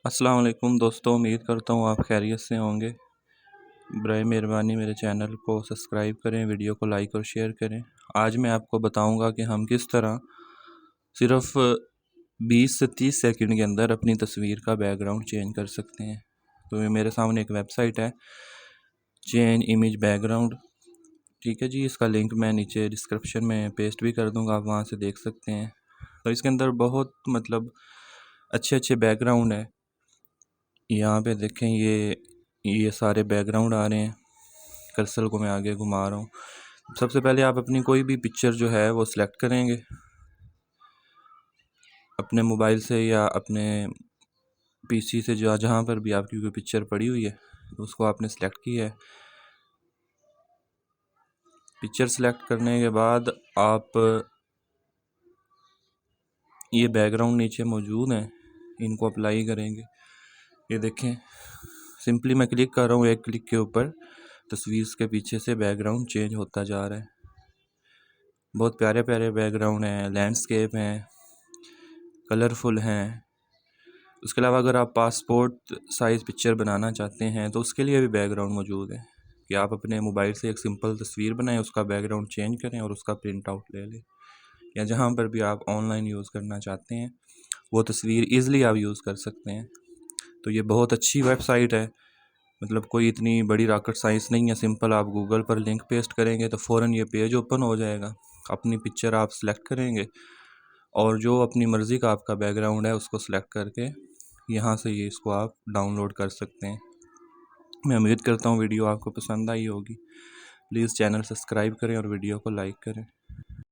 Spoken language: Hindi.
अस्सलाम वालेकुम दोस्तों, उम्मीद करता हूँ आप खैरियत से होंगे। बराए मेहरबानी मेरे चैनल को सब्सक्राइब करें, वीडियो को लाइक और शेयर करें। आज मैं आपको बताऊंगा कि हम किस तरह सिर्फ 20 से 30 सेकंड के अंदर अपनी तस्वीर का बैकग्राउंड चेंज कर सकते हैं। तो ये मेरे सामने एक वेबसाइट है, चेंज इमेज बैकग्राउंड। ठीक है जी, इसका लिंक मैं नीचे डिस्क्रिप्शन में पेस्ट भी कर दूँगा, आप वहाँ से देख सकते हैं। तो इसके अंदर बहुत अच्छे अच्छे बैकग्राउंड है। यहाँ पे देखें, ये सारे बैकग्राउंड आ रहे हैं। कर्सर को मैं आगे घुमा रहा हूँ। सबसे पहले आप अपनी कोई भी पिक्चर जो है वो सिलेक्ट करेंगे अपने मोबाइल से या अपने पीसी से, जहाँ पर भी आपकी कोई पिक्चर पड़ी हुई है तो उसको आपने सेलेक्ट किया है। पिक्चर सेलेक्ट करने के बाद आप ये बैकग्राउंड नीचे मौजूद हैं, इनको अप्लाई करेंगे। ये देखें, सिंपली मैं क्लिक कर रहा हूँ, एक क्लिक के ऊपर तस्वीर के पीछे से बैकग्राउंड चेंज होता जा रहा है। बहुत प्यारे प्यारे बैकग्राउंड हैं, लैंडस्केप हैं, कलरफुल हैं। उसके अलावा अगर आप पासपोर्ट साइज़ पिक्चर बनाना चाहते हैं तो उसके लिए भी बैकग्राउंड मौजूद है कि आप अपने मोबाइल से एक सिंपल तस्वीर बनाएं, उसका बैकग्राउंड चेंज करें और उसका प्रिंट आउट ले लें। या जहाँ पर भी आप ऑनलाइन यूज़ करना चाहते हैं वो तस्वीर ईज़िली आप यूज़ कर सकते हैं। तो ये बहुत अच्छी वेबसाइट है, कोई इतनी बड़ी रॉकेट साइंस नहीं है। सिंपल आप गूगल पर लिंक पेस्ट करेंगे तो फ़ौरन ये पेज ओपन हो जाएगा। अपनी पिक्चर आप सेलेक्ट करेंगे और जो अपनी मर्ज़ी का आपका बैकग्राउंड है उसको सेलेक्ट करके यहाँ से इसको आप डाउनलोड कर सकते हैं। मैं उम्मीद करता हूँ वीडियो आपको पसंद आई होगी। प्लीज़ चैनल सब्सक्राइब करें और वीडियो को लाइक करें।